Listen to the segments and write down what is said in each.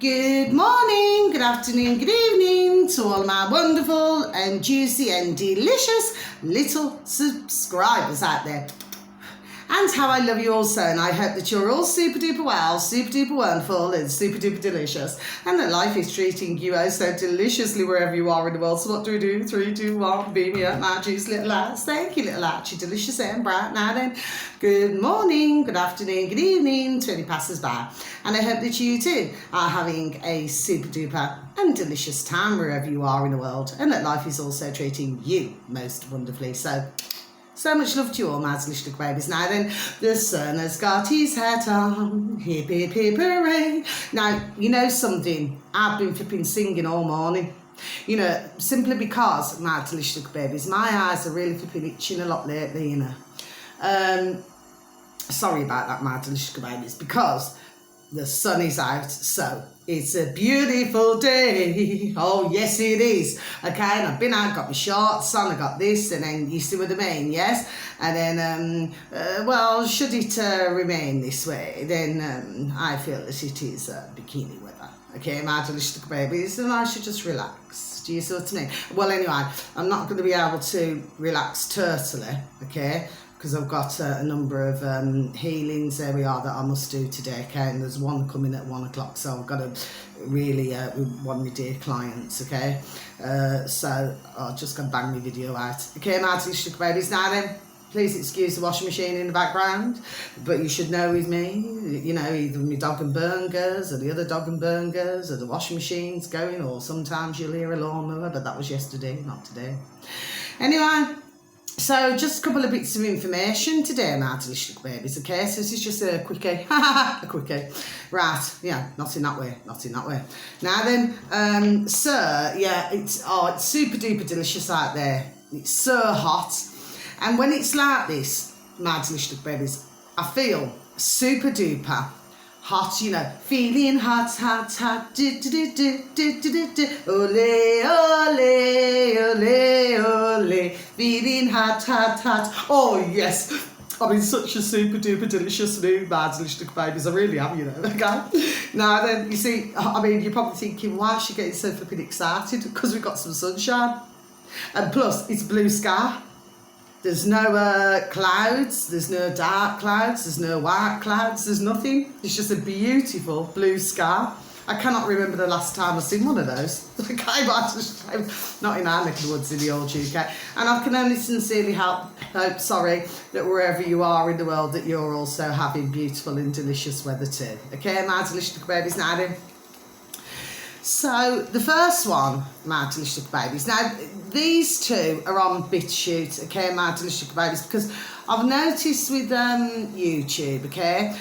Good morning, good afternoon, good evening to all my wonderful and juicy and delicious little subscribers out there. And how I love you also, and I hope that you're all super duper well, super duper wonderful, and super duper delicious, and that life is treating you oh so deliciously wherever you are in the world. So what do we do? 3, 2, 1, beam me up, my juicy little lads. Thank you, little lads. You're delicious and bright. Now then, good morning, good afternoon, good evening to any passers-by, and I hope that you too are having a super duper and delicious time wherever you are in the world, and that life is also treating you most wonderfully. So much love to you all, my little babies. Now then, the sun has got his hat on, hip hip hip hooray. Now, you know something, I've been flipping singing all morning. You know, simply because, my little babies, my eyes are really flipping itching a lot lately, you know. Sorry about that, my little babies, because the sun is out, so it's a beautiful day. Oh, yes, it is. Okay, and I've been out, got my shorts on, I got this, and then you see what I mean, yes? And then, well, should it remain this way, then I feel that it is bikini weather. Okay, my delicious babies, and I should just relax. Do you see what I mean? Well, anyway, I'm not going to be able to relax totally, okay? Because I've got a number of healings, there we are, that I must do today, okay, and there's one coming at 1 o'clock, so I've got to really, with one of my dear clients, okay, so I'll just go bang my video out, okay, my little babies. Now then, please excuse the washing machine in the background, but you should know with me, you know, either my dog and burgers, or the other dog and burgers, or the washing machine's going, or sometimes you'll hear a lawnmower, but that was yesterday, not today. Anyway, so just a couple of bits of information today, my little babies, okay? So this is just a quickie, a quickie. Right, yeah, not in that way, not in that way. Now then, sir, yeah, it's super duper delicious out there. It's so hot. And when it's like this, my little babies, I feel super duper hot, you know, feeling hot, hot, hot, do, do, do, do, do, do, do, ole, ole, ole, ole, feeling hot, hot, hot. Oh, yes. I'm in such a super duper delicious mood, my little babies. I really am, you know, okay? Now then, you see, I mean, you're probably thinking, why is she getting so flipping excited? Because we've got some sunshine. And plus, it's blue sky. There's no clouds, there's no dark clouds, there's no white clouds, there's nothing. It's just a beautiful blue sky. I cannot remember the last time I've seen one of those. Not in our neck of the woods in the old UK. And I can only sincerely hope, that wherever you are in the world, that you're also having beautiful and delicious weather too. Okay, my delicious babies, now then. So the first one, my delicious babies. Now these two are on BitChute, okay, my delicious babies, because I've noticed with YouTube, okay,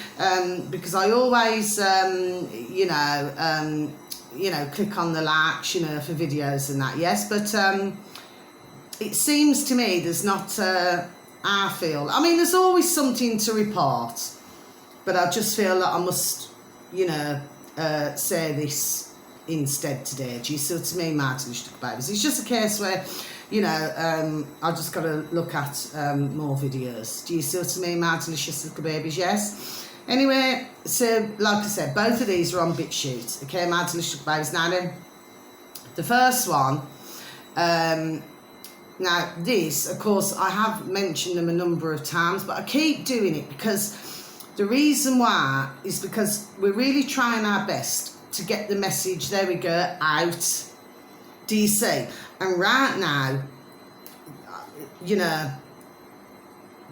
because I always, you know, click on the likes, you know, for videos and that, yes, but it seems to me there's not, I feel, I mean, there's always something to report, but I just feel that I must, you know, say this instead today. Do you see what I mean, my little babies? It's just a case where, you know, I just got to look at more videos. Do you see what I mean, my delicious little babies? Yes. Anyway, so like I said, both of these are on BitChute, okay, my delicious babies. Now then, the first one, now this, of course, I have mentioned them a number of times, but I keep doing it because the reason why is because we're really trying our best to get the message, there we go, out. Do you see? And right now, you know,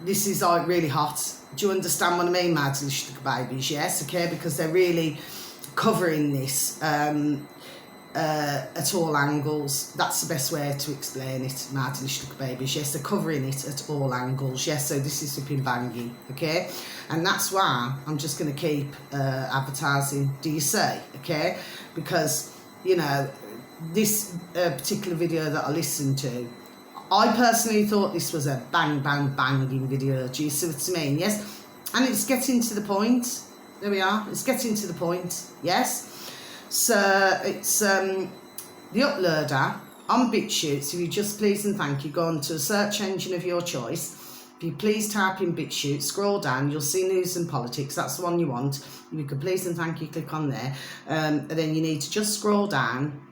this is like really hot. Do you understand what I mean, my little babies? Yes, okay, because they're really covering this at all angles. That's the best way to explain it, my little babies. Yes, they're covering it at all angles. Yes, so this is flipping banging, okay? And that's why I'm just going to keep advertising, do you say, okay? Because, you know, this particular video that I listened to, I personally thought this was a bang, bang, banging video. Do you see what I mean? Yes? And it's getting to the point. There we are. It's getting to the point. Yes? So it's the uploader on BitChute. So you just please and thank you go on to a search engine of your choice. if you please type in BitChute, scroll down, you'll see news and politics. That's the one you want. If you could please and thank you, click on there. And then you need to just scroll down,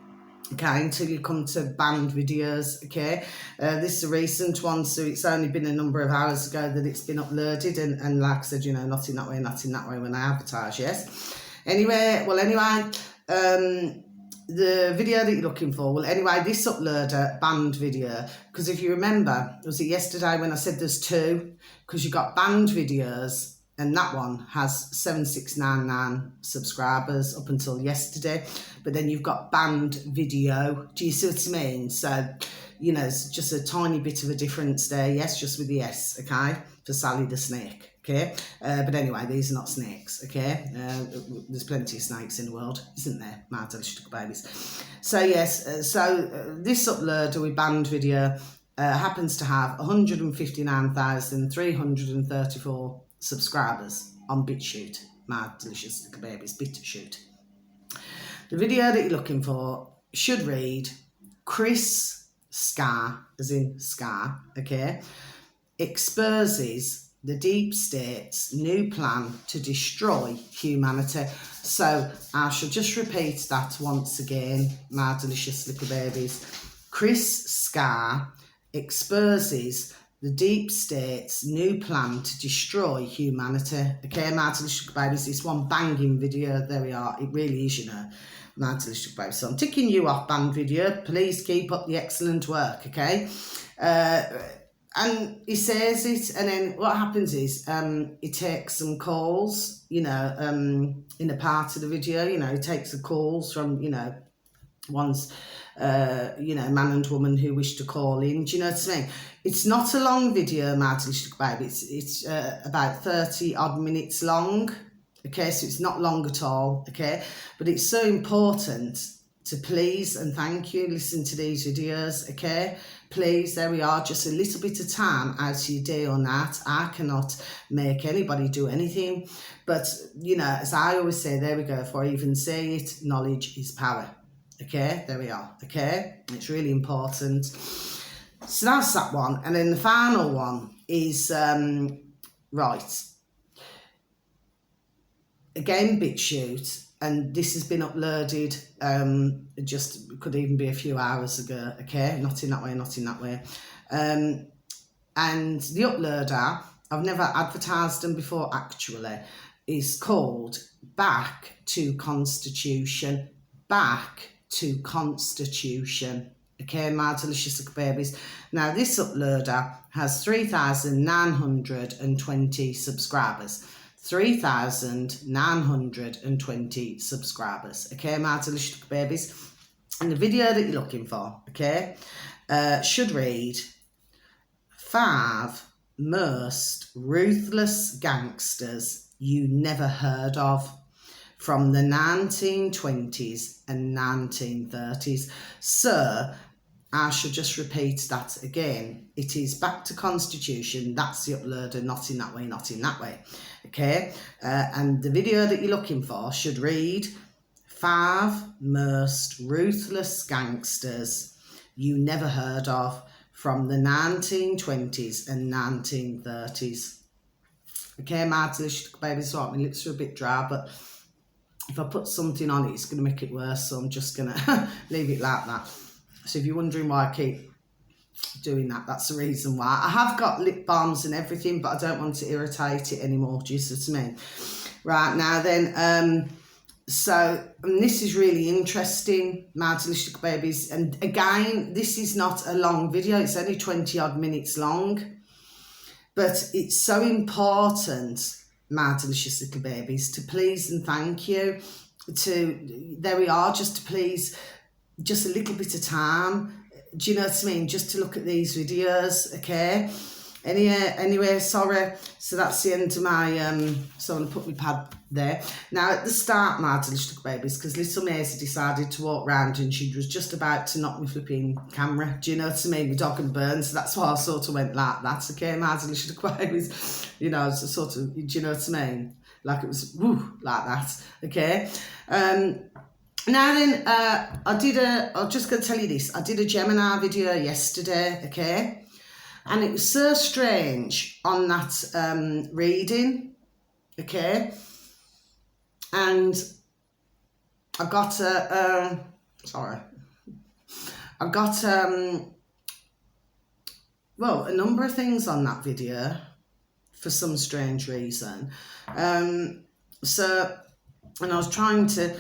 okay, until you come to banned videos, okay. This is a recent one, so it's only been a number of hours ago that it's been uploaded, and like I said, you know, not in that way when I advertise, yes. Anyway, the video that you're looking for, this uploader banned video, because if you remember, was it yesterday when I said there's two, because you got banned videos, and that one has 7699 subscribers up until yesterday, but then you've got banned video. Do you see what I mean? So, you know, it's just a tiny bit of a difference there, yes, just with the S, okay, for Sally the Snake. Okay, but anyway, these are not snakes, okay? There's plenty of snakes in the world, isn't there? My delicious babies. So yes, this uploader with banned video happens to have 159,334 subscribers on BitChute. My delicious little babies, BitChute. The video that you're looking for should read Chris Scar, as in Scar, okay, exposes the deep state's new plan to destroy humanity. So I shall just repeat that once again, my delicious little babies. Chris Scar exposes the deep state's new plan to destroy humanity. Okay, my delicious little babies, it's one banging video. There we are. It really is, you know, my delicious little babies. So I'm ticking you off, banned video. Please keep up the excellent work, okay? And he says it, and then what happens is he takes some calls, you know, in a part of the video, you know, he takes the calls from, you know, one's, you know, man and woman who wish to call in. Do you know what I mean? It's not a long video, my delicious baby. It's about 30 odd minutes long. Okay, so it's not long at all. Okay, but it's so important to please and thank you listen to these videos. Okay, please, there we are, just a little bit of time out of your day on that. I cannot make anybody do anything, but you know, as I always say, there we go, if I even say it, knowledge is power. Okay, there we are. Okay, it's really important. So that's that one, and then the final one is right, again, BitChute. And this has been uploaded, just could even be a few hours ago, okay? Not in that way. And the uploader, I've never advertised them before actually, is called Back to Constitution. Back to Constitution. Okay, my delicious little babies. Now, this uploader has 3,920 subscribers. 3,920 subscribers. Okay, my delicious babies. And the video that you're looking for, okay, should read 5 most ruthless gangsters you never heard of from the 1920s and 1930s. So I shall just repeat that again. It is Back to Constitution. That's the uploader, not in that way. Okay, and the video that you're looking for should read 5 most ruthless gangsters you never heard of from the 1920s and 1930s. Okay, my delicious babies, so my lips are a bit dry, but if I put something on it, it's going to make it worse, so I'm just going to leave it like that. So if you're wondering why I keep doing that, that's the reason why. I have got lip balms and everything, but I don't want to irritate it anymore. Do you see what I mean? Right, now then, and this is really interesting, my delicious babies. And again, this is not a long video. It's only 20 odd minutes long. But it's so important, my delicious little babies, to please and thank you. There we are, just to please, just a little bit of time. Do you know what I mean? Just to look at these videos, okay? Anyway, sorry. So that's the end of my, so I'm going to put my pad there. Now, at the start, my delicious little babies, because little Maisie decided to walk round and she was just about to knock my flipping camera. Do you know what I mean? My dog and burn. So that's why I sort of went like that, okay? My delicious little babies, you know, it's a sort of, do you know what I mean? Like it was, woo, like that, okay? Now then, I'm just going to tell you this. I did a Gemini video yesterday, okay? And it was so strange on that reading, okay? And I got a number of things on that video for some strange reason. And I was trying to,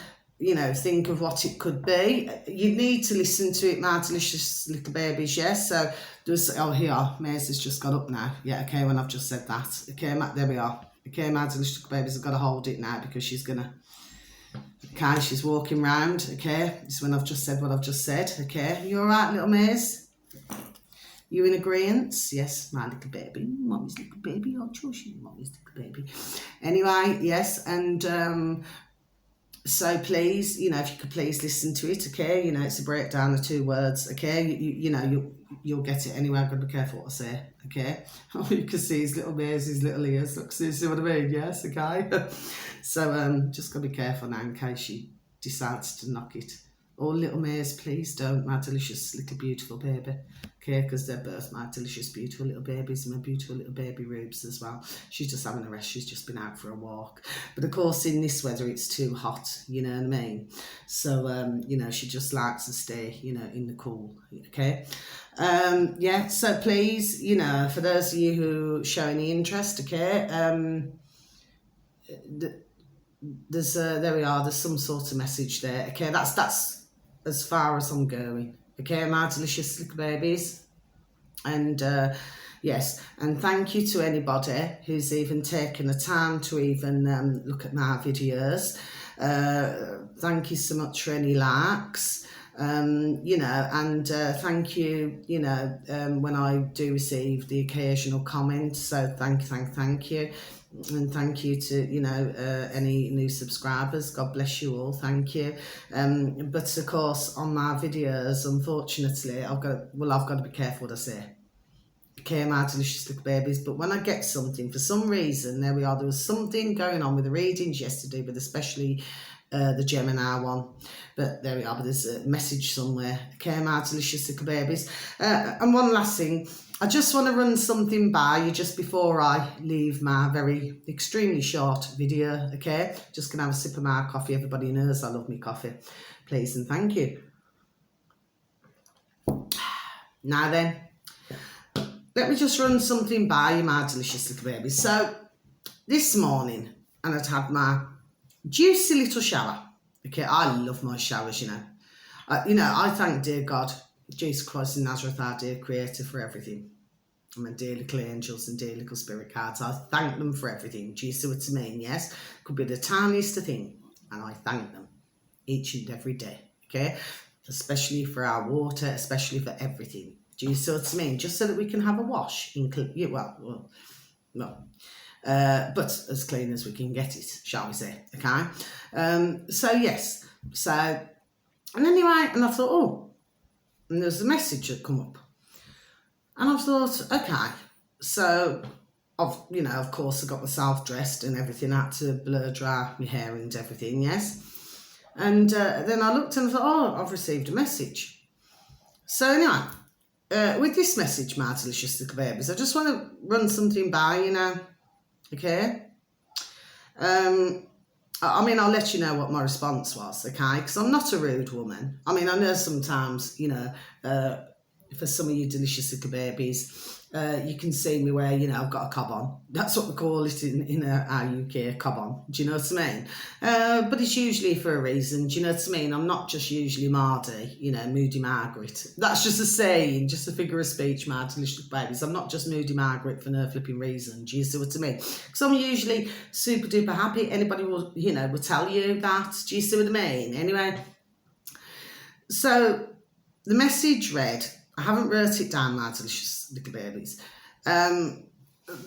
think of what it could be. You need to listen to it, my delicious little babies, yes? So there's, here, Maze has just got up now. Yeah, okay, when I've just said that. Okay, there we are. Okay, my delicious little babies, I've got to hold it now because she's going to, okay, she's walking round, okay? This is when I've just said what I've just said, okay? You all right, little Maze? You in agreement? Yes, my little baby. Mommy's little baby. Oh, she's mommy's little baby. Anyway, yes, and so please, if you could please listen to it, okay? It's a breakdown of 2 words, okay? You'll get it anyway. I've got to be careful what I say, okay? Oh, you can see his little ears, his little ears. Look, see what I mean? Yes, okay? So just got to be careful now in case she decides to knock it. Oh, little Maze, please don't, my delicious little beautiful baby. Okay, because they're both my delicious beautiful little babies and my beautiful little baby Rubes as well. She's just having a rest. She's just been out for a walk. But of course, in this weather, it's too hot, you know what I mean? So, she just likes to stay, in the cool, okay? Yeah, so please, for those of you who show any interest, okay, there's there we are, there's some sort of message there, okay? That's as far as I'm going, okay, my delicious little babies. And yes, and thank you to anybody who's even taken the time to even look at my videos. Thank you so much for any likes, and thank you, when I do receive the occasional comment. So thank you. And thank you to, any new subscribers. God bless you all. Thank you. But of course, on my videos, unfortunately, I've got to be careful what I say. Okay, my delicious little babies. But when I get something, for some reason, there was something going on with the readings yesterday, but especially the Gemini one. But there we are. But there's a message somewhere. Okay, my delicious little babies. And one last thing. I just want to run something by you just before I leave my very extremely short video, okay? Just going to have a sip of my coffee. Everybody knows I love my coffee. Please and thank you. Now then, let me just run something by you, my delicious little babies. So, this morning, and I'd had my juicy little shower. Okay, I love my showers, I thank dear God, Jesus Christ in Nazareth, our dear Creator, for everything. And my dear little angels and dear little spirit cards, I thank them for everything. Do you see what I mean? Yes? Could be the tiniest thing, and I thank them each and every day, okay? Especially for our water, especially for everything. Do you see what I mean? Just so that we can have a wash. But as clean as we can get it, shall we say, okay? So, yes. So, and anyway, and I thought, and there's a message that come up. And I thought, okay, so, of course, I got myself dressed and everything. I had to blow dry my hair and everything, yes? And then I looked and I thought, I've received a message. So anyway, with this message, my delicious little babies, I just want to run something by you now, okay? I'll let you know what my response was, okay? Because I'm not a rude woman. I know sometimes, for some of you delicious little babies, you can see me where, I've got a cob on. That's what we call it in our UK, a cob on. Do you know what I mean? But it's usually for a reason. Do you know what I mean? I'm not just usually Mardy, Moody Margaret. That's just a saying, just a figure of speech, my delicious little babies. I'm not just Moody Margaret for no flipping reason. Do you see what I mean? Because I'm usually super duper happy. Anybody will, will tell you that. Do you see what I mean? Anyway, so the message read, I haven't wrote it down, my delicious little babies,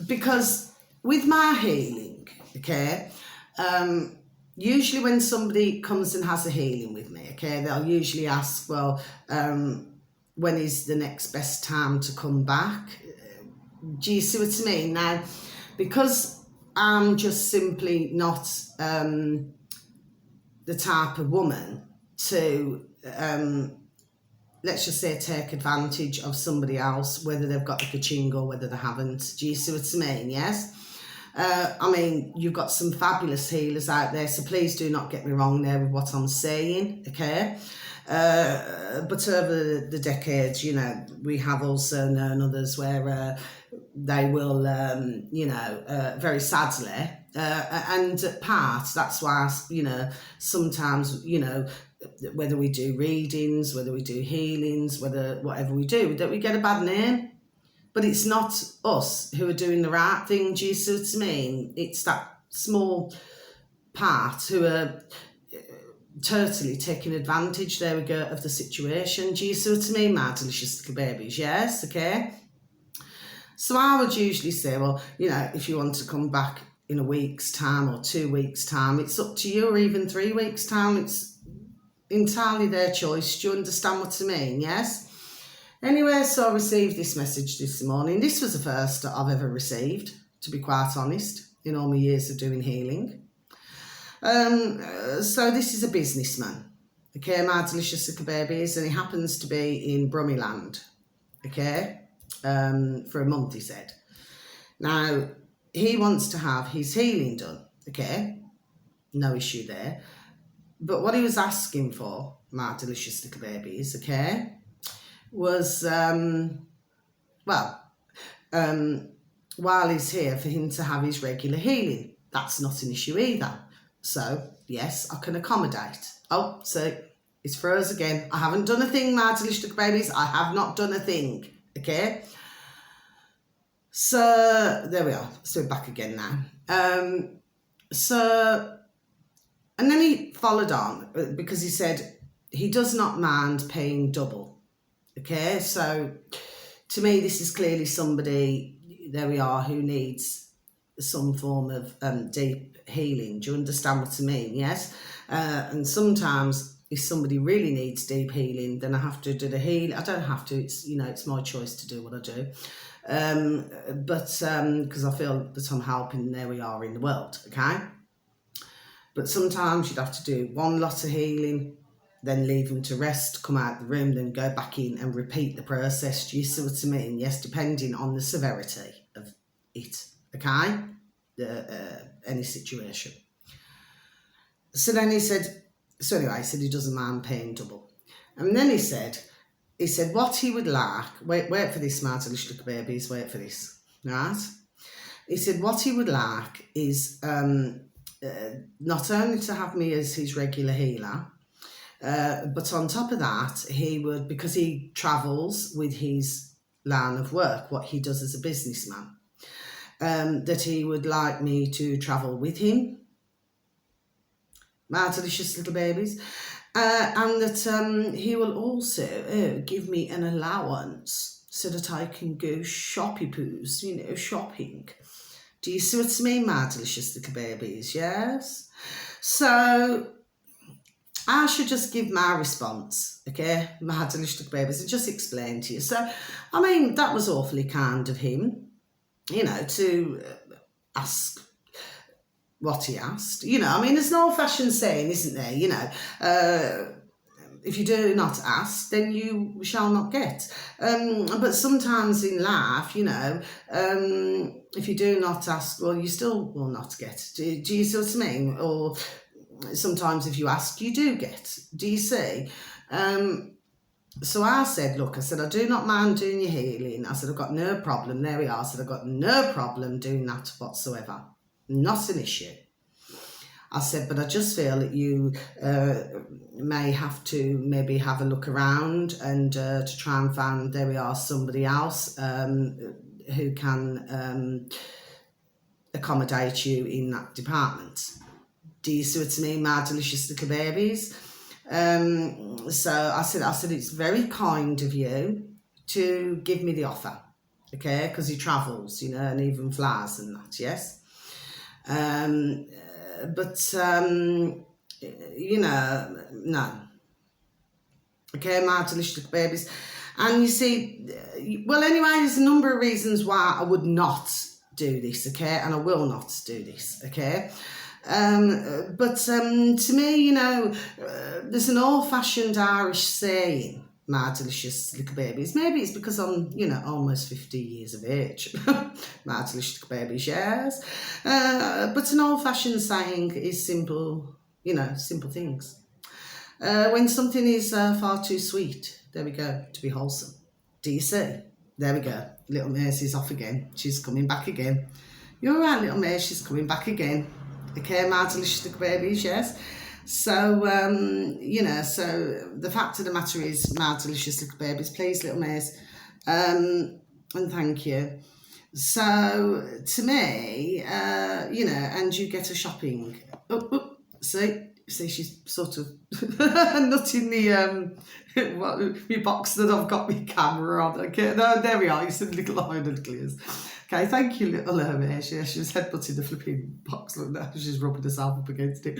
because with my healing, okay, usually when somebody comes and has a healing with me, okay, they'll usually ask, well, when is the next best time to come back? Do you see what I mean? Now, because I'm just simply not the type of woman to let's just say, take advantage of somebody else, whether they've got the ka-ching or whether they haven't. Do you see what I mean? Yes. I mean, you've got some fabulous healers out there, so please do not get me wrong there with what I'm saying, okay? But over the decades, you know, we have also known others where they will, you know, very sadly, and at part, that's why, you know, sometimes, you know, whether we do readings, whether we do healings, whatever we do, that we get a bad name. But it's not us who are doing the right thing, do you see what I mean? It's that small part who are totally taking advantage, there we go, of the situation. Do you see what I mean, my delicious little babies? Yes, okay? So I would usually say, well, you know, if you want to come back in a week's time or 2 weeks' time, it's up to you, or even 3 weeks' time. It's entirely their choice. Do you understand what I mean? Yes? Anyway, so I received this message this morning. This was the first that I've ever received, to be quite honest, in all my years of doing healing. So this is a businessman, okay, my delicious little babies, and he happens to be in Brummyland, okay, for a month, he said. Now, he wants to have his healing done, okay, no issue there. But what he was asking for, my delicious little babies, okay, was, while he's here, for him to have his regular healing. That's not an issue either. So, yes, I can accommodate. Oh, so it's for us again. I haven't done a thing, my delicious little babies. I have not done a thing, okay? So, there we are. So we're back again now. And then he followed on, because he said he does not mind paying double. Okay, so to me, this is clearly somebody, there we are, who needs some form of deep healing. Do you understand what I mean? Yes. And sometimes if somebody really needs deep healing, then I have to do the healing. I don't have to, it's, you know, it's my choice to do what I do. Because I feel that I'm helping, there we are, in the world, okay? But sometimes you'd have to do one lot of healing, then leave them to rest, come out the room, then go back in and repeat the process. Do you see what I mean? Yes, depending on the severity of it, okay? Any situation. So then he said, so anyway, he said he doesn't mind paying double. And then he said what he would like, wait for this, my delicious little babies, wait for this, right? He said what he would like is not only to have me as his regular healer, but on top of that, he would, because he travels with his line of work, what he does as a businessman, that he would like me to travel with him, my delicious little babies, and that he will also give me an allowance so that I can go shoppy-poos, you know, shopping. Do you see what I mean, my delicious little babies? Yes? So I should just give my response, okay, my delicious little babies, and just explain to you. So, I mean, that was awfully kind of him, you know, to ask what he asked. You know, I mean, there's an old-fashioned saying, isn't there, you know, if you do not ask, then you shall not get. But sometimes in life, you know, if you do not ask, well, you still will not get. Do you see what I mean? Or sometimes if you ask, you do get. Do you see? So I said, look, I said, I do not mind doing your healing. I said, I've got no problem. There we are. I said, I've got no problem doing that whatsoever. Not an issue. I said, but I just feel that you may have to maybe have a look around and to try and find, there we are, somebody else who can accommodate you in that department. Do you see what I mean, my delicious little babies? So I said, it's very kind of you to give me the offer, okay? Because he travels, you know, and even flies and that, yes? But you know, no. Okay, my delicious little babies. And you see, well, anyway, there's a number of reasons why I would not do this, okay? And I will not do this, okay? But to me, you know, there's an old-fashioned Irish saying, my delicious little babies. Maybe it's because I'm, almost 50 years of age. My delicious little babies, yes. But an old-fashioned saying is simple, simple things. When something is far too sweet, there we go, to be wholesome. Do you see? There we go. Little Maisie's off again. She's coming back again. You're all right, little Maisie, she's coming back again. Okay, my delicious little babies, yes. So, so the fact of the matter is, my delicious little babies, please, little Maisie, and thank you. So, to me, and you get a shopping. See, she's sort of nutting my box that I've got my camera on. Okay, no, there we are. You see the little line and clears. Okay, thank you, little Maisie. She was headbutting the flipping box. Look, now she's rubbing herself up against it.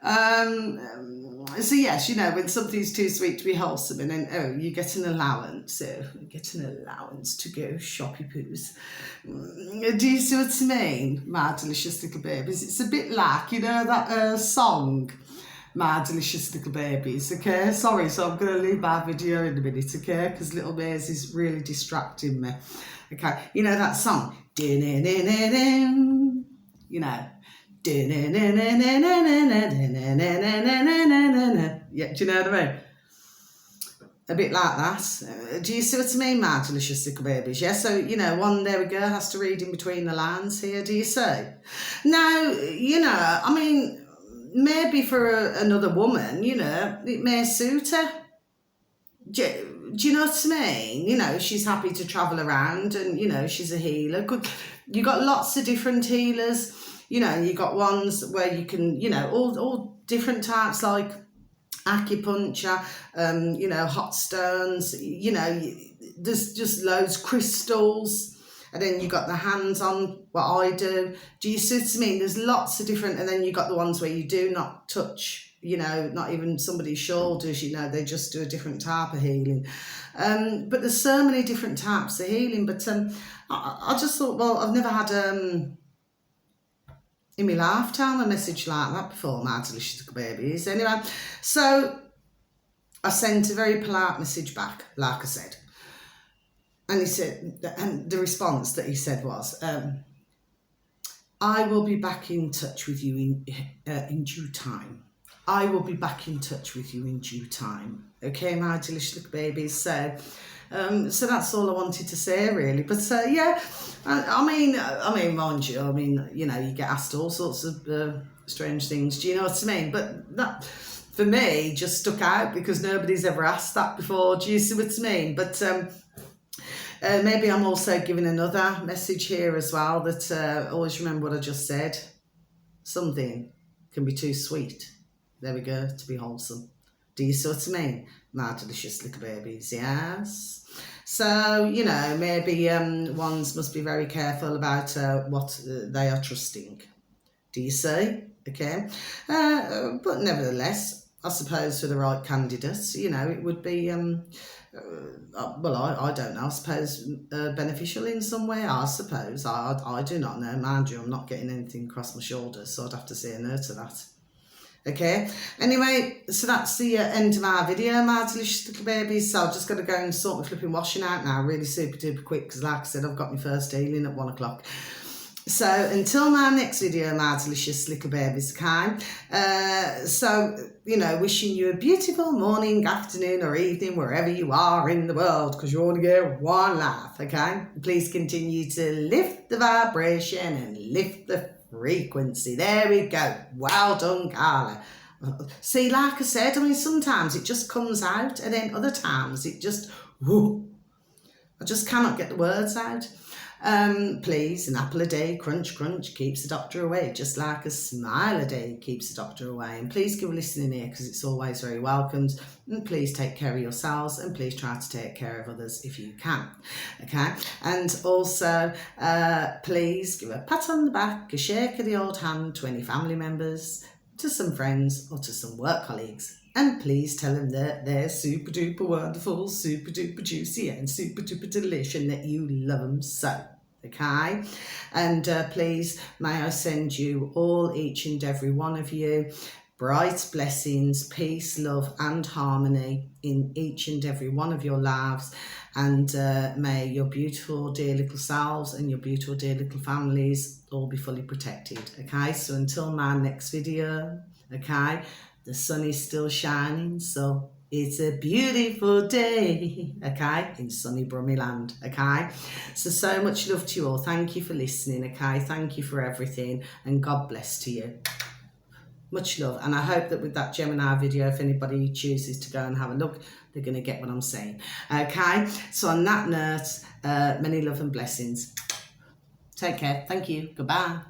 So yes, when something's too sweet to be wholesome, and then you get an allowance. So you get an allowance to go shoppy poos. Do you see what I mean, my delicious little babies? It's a bit like that song, My Delicious Little Babies. Okay, sorry. So I'm going to leave my video in a minute. Okay, because little Maisie is really distracting me. Okay, that song. Yeah, do you know what I mean? A bit like that. Do you see what I mean, my delicious little babies? Yeah, so, one, there we go, has to read in between the lines here, do you see? Now, maybe for another woman, it may suit her. Do you know what I mean? She's happy to travel around and, she's a healer. You got lots of different healers. You got ones where you can, all different types like acupuncture, hot stones, there's just loads, crystals, and then you got the hands-on, what I do. Do you see what I mean? There's lots of different, and then you got the ones where you do not touch, not even somebody's shoulders, they just do a different type of healing. But there's so many different types of healing, but I just thought, well, I've never had in my lifetime a message like that before, my delicious little babies. Anyway, so I sent a very polite message back, like I said. And he said, and the response that he said was, I will be back in touch with you in due time. I will be back in touch with you in due time. Okay, my delicious little babies. So that's all I wanted to say, really. But yeah, I mean, mind you, you get asked all sorts of strange things. Do you know what I mean? But that, for me, just stuck out because nobody's ever asked that before. Do you see what I mean? But maybe I'm also giving another message here as well, that always remember what I just said. Something can be too sweet. There we go, to be wholesome. Do you see what I mean? My delicious little babies, yes. So, maybe ones must be very careful about what they are trusting. Do you see? Okay. But nevertheless, I suppose for the right candidates, it would be, well, I don't know, I suppose beneficial in some way, I suppose. I do not know. Mind you, I'm not getting anything across my shoulders, so I'd have to say no to that. Okay, anyway, so that's the end of my video, my delicious little babies. So I've just got to go and sort my flipping washing out now, really super duper quick, because like I said, I've got my first healing at 1 o'clock. So until my next video, my delicious little babies, okay? So, wishing you a beautiful morning, afternoon or evening, wherever you are in the world, because you only get one life, okay? Please continue to lift the vibration and lift the frequency. There we go. Well done, Carla. See, like I said, sometimes it just comes out, and then other times it just, whoo, I just cannot get the words out. Please, an apple a day, crunch, crunch, keeps the doctor away, just like a smile a day keeps the doctor away. And please give a listening ear, because it's always very welcomed. And please take care of yourselves, and please try to take care of others if you can. Okay? And also, please give a pat on the back, a shake of the old hand to any family members, to some friends, or to some work colleagues. And please tell them that they're super duper wonderful, super duper juicy, and super duper delicious, and that you love them so. Okay, and please may I send you all, each and every one of you, bright blessings, peace, love and harmony in each and every one of your lives, and may your beautiful dear little selves and your beautiful dear little families all be fully protected. Okay, so until my next video, okay, the sun is still shining, so it's a beautiful day, okay, in sunny Brummyland, okay? So much love to you all. Thank you for listening, okay? Thank you for everything, and God bless to you. Much love, and I hope that with that Gemini video, if anybody chooses to go and have a look, they're going to get what I'm saying. Okay, so on that note, many love and blessings. Take care. Thank you. Goodbye.